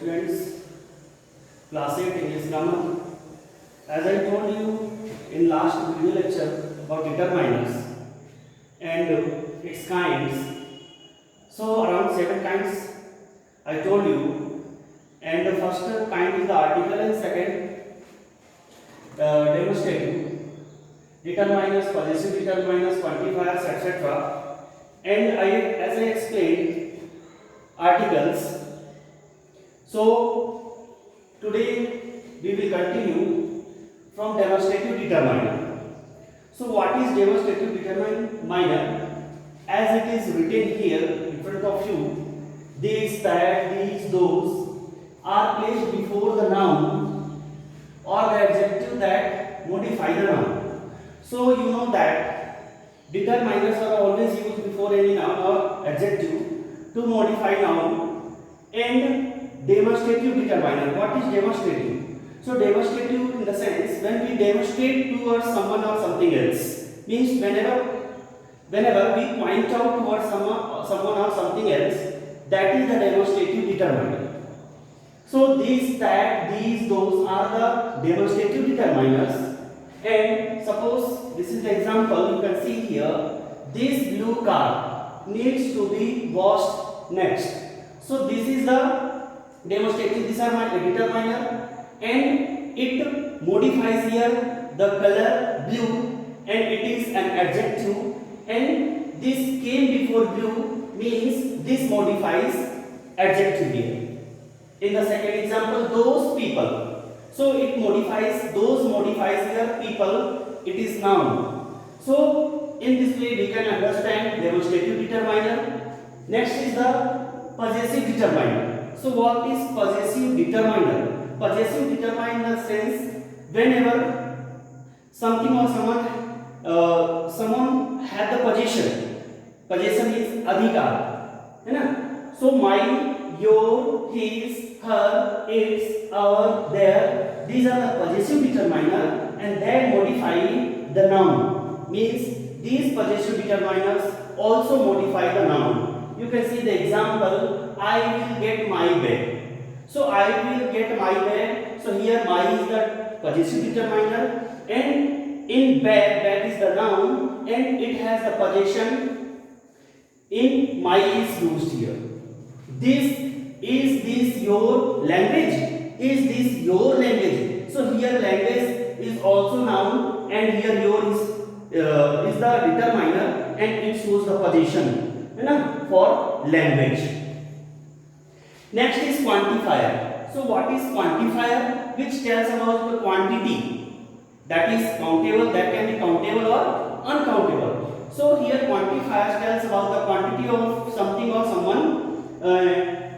students, class 8 English grammar. As I told you in last video lecture about determiners and its kinds. So around 7 kinds I told you, and the first kind is the article and second demonstrative, determiners, possessive determiners, quantifiers, etc. And as I explained, articles. So today we will continue from demonstrative determiner. So what is demonstrative determiner? As it is written here in front of you, these, that, these, those are placed before the noun or the adjective that modify the noun. So you know that determiners are always used before any noun or adjective to modify noun. And demonstrative determiner, what is demonstrative? So demonstrative in the sense when we demonstrate towards someone or something else, means whenever we point out towards someone or something else, that is the demonstrative determiner. So these, that, these, those are the demonstrative determiners. And suppose this is the example you can see here. This blue car needs to be washed next. So this is the demonstrative. These are my determiner, and it modifies here the color blue, and it is an adjective. And this came before blue means this modifies adjective here. In the second example, those people. So it modifies, those modifies here people, it is noun. So in this way we can understand demonstrative determiner. Next is the possessive determiner. So what is possessive determiner? Possessive determiner sense whenever something or someone had the possession. Possession is adhikar, है ना? So my, your, his, her, its, our, their. These are the possessive determiner, and they modify the noun. Means these possessive determiners also modify the noun. You can see the example. I will get my bag. So I will get my bag. So here my is the possessive determiner, and in bag is the noun, and it has the possession. In my is used here. Is this your language? Is this your language? So here language is also noun, and here your is the determiner, and it shows the possession, you know, for language. Next is quantifier. So what is quantifier? Which tells about the quantity that is countable, that can be countable or uncountable. So here quantifier tells about the quantity of something or someone.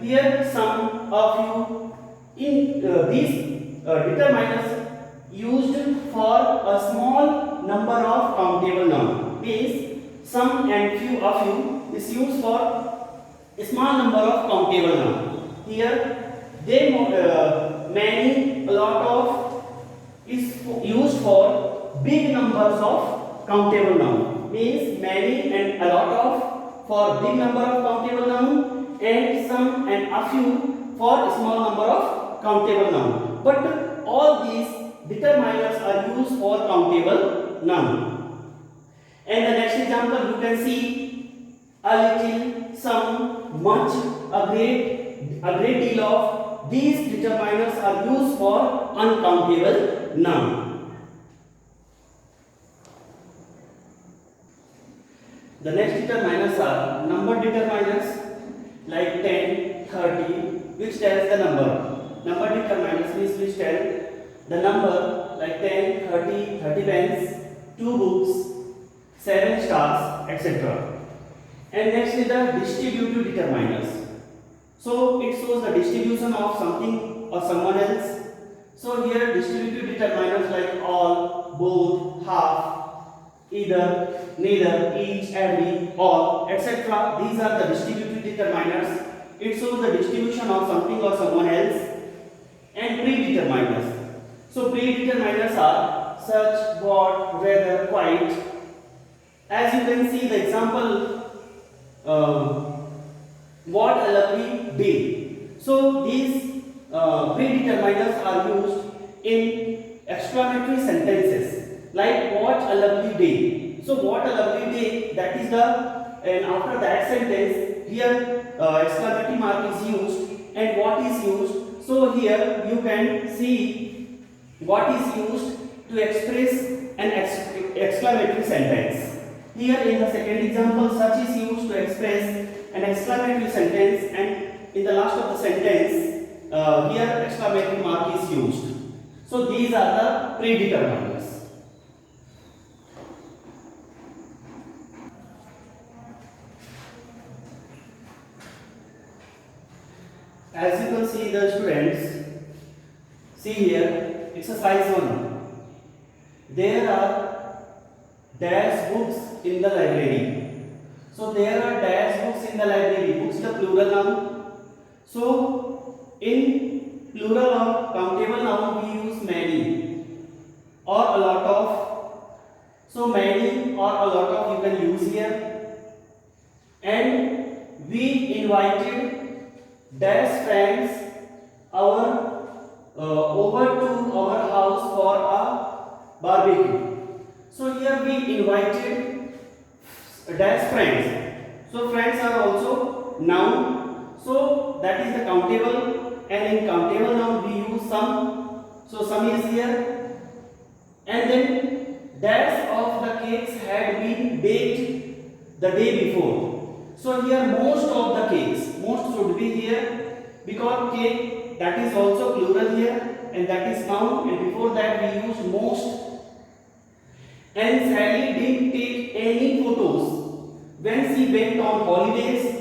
Here some of you in these determiners used for a small number of countable noun. Means some and few of you is used for a small number of countable noun. Here they many, a lot of is used for big numbers of countable noun. Means many and a lot of for big number of countable noun, and some and a few for a small number of countable noun. But all these determiners are used for countable noun. And the next example you can see a little, some, much, a great deal of. These determiners are used for uncountable noun. The next determiners are number determiners like 10, 30, which tells the number. Number determiners means which tell the number like 10, 30, 30 pens, 2 books, 7 stars, etc. And next is the distributive determiners. So it shows the distribution of something or someone else. So here distributive determiners like all, both, half, either, neither, each, every, all, etc. These are the distributive determiners. It shows the distribution of something or someone else. And predeterminers. So predeterminers are such, what, whether, quite. As you can see the example, what a lovely day. So these predeterminers are used in exclamatory sentences like "What a lovely day." So what a lovely day, that is the, and after that sentence here exclamatory mark is used, and what is used. So here you can see what is used to express an exclamatory sentence. Here in the second example, such is used to express an exclamatory sentence, and in the last of the sentence here exclamatory mark is used. So these are the predeterminers. As you can see, the students, see here exercise 1. There are dash books in the library. So there are dash books in the library. Books the plural noun. So in plural or countable noun we use many or a lot of. So many or a lot of you can use here. And we invited dash friends over to our house for a barbecue. So here we invited dash friends. So friends are also noun. So that is the countable, and in countable noun we use some. So some is here, and then dash of the cakes had been baked the day before. So here most of the cakes, most should be here because cake, that is also plural here, and that is noun, and before that we use most. And Sally didn't take any photos when she went on holidays.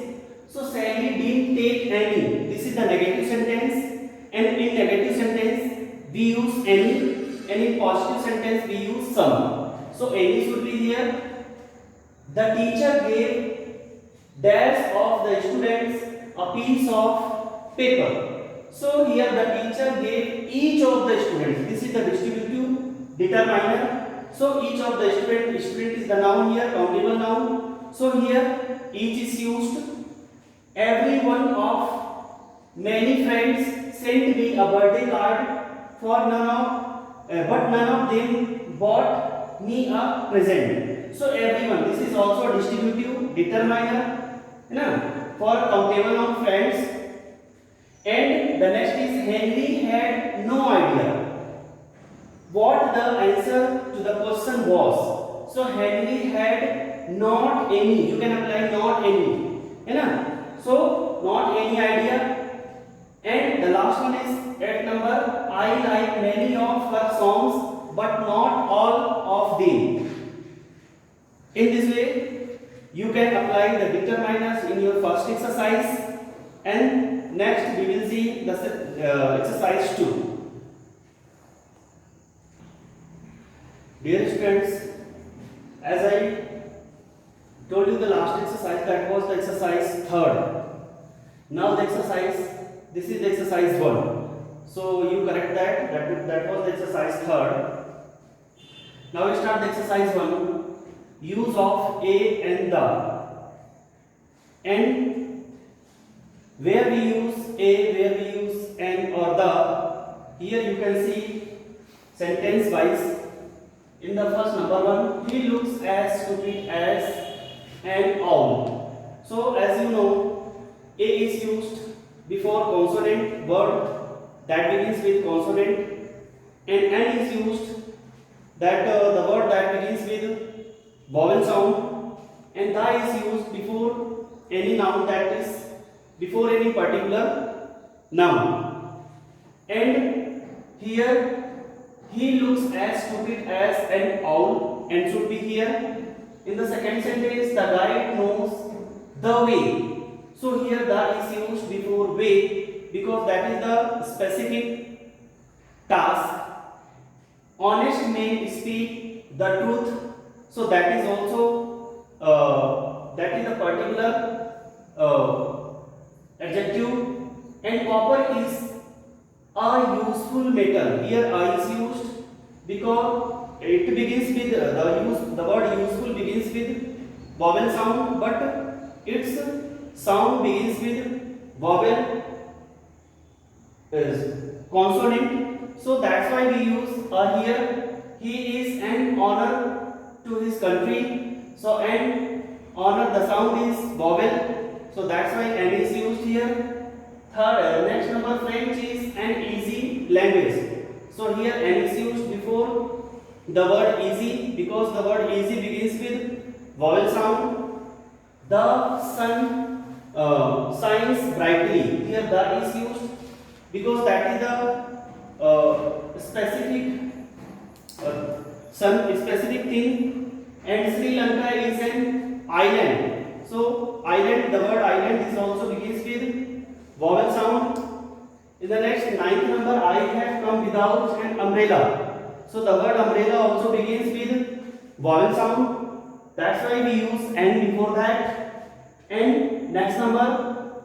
So Sally didn't take any. This is the negative sentence, and in negative sentence we use any, and in positive sentence we use some. So any should be here. The teacher gave dash of the students a piece of paper. So here the teacher gave each of the students. This is the distributive determiner. So each of the student is the noun here, countable noun. So here each is used. Every one of many friends sent me a birthday card for but none of them bought me a present. So everyone, this is also a distributive determiner, for countable noun friends. And the next is Henry had no idea what the answer to the question was. So Henry had not any. You can apply not any. So not any idea. And the last one is at number. I like many of her songs, but not all of them. In this way, you can apply the determiners in your first exercise, and next we will see the exercise 2. Dear students, as I told you the last exercise, that was the exercise 3rd. Now the exercise, this is the exercise 1. So you correct that was the exercise 3rd. Now we start the exercise 1. Use of a and the. And where we use a, where we use an or the, here you can see sentence wise. In the first number 1, he looks as stupid as an owl. So as you know, a is used before consonant word that begins with consonant, and an is used that the word that begins with vowel sound, and the is used before any noun, that is before any particular noun. And here he looks as stupid as an owl, and should be here. In the second sentence, the guide knows the way. So here the is used before way because that is the specific task. Honest men speak the truth. So that is also that is the particular adjective. And copper is a useful metal. Here a is used because it begins with the word useful begins with vowel sound, but its sound begins with vowel is consonant. So that's why we use here. He is an honor to his country. So an honor, the sound is vowel. So that's why n is used here. Third, next number, French is an easy language. So here n is used before the word easy because the word easy begins with vowel sound. The sun shines brightly. Here the is used because that is the specific specific thing, and Sri Lanka is an island. So island, the word island is also begins with vowel sound. In the next ninth number, I have come without an umbrella. So the word umbrella also begins with vowel sound. That's why we use n before that. And next number,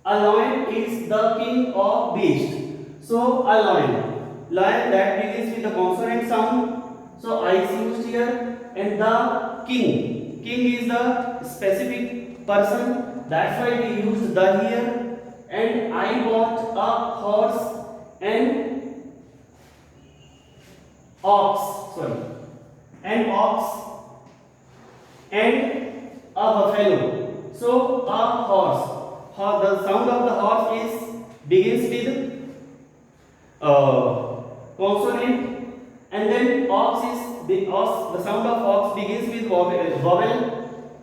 a lion is the king of beasts. So a lion that begins with the consonant sound. So I is used here, and the king is the specific person. That's why we use the here. And I bought a horse and ox. An ox and a buffalo. So a horse. The sound of the horse is begins with consonant, and then ox is the sound of ox begins with vowel,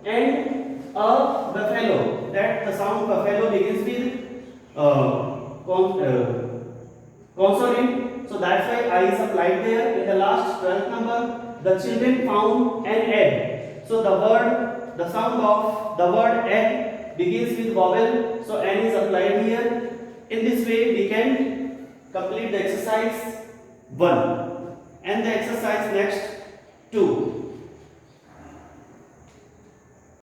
and a buffalo, that the sound buffalo begins with consonant. So that's why I is applied there. In the last 12th number, the children found an egg. So the sound of the word egg begins with vowel. So n is applied here. In this way, we can complete the exercise 1 and the exercise next 2.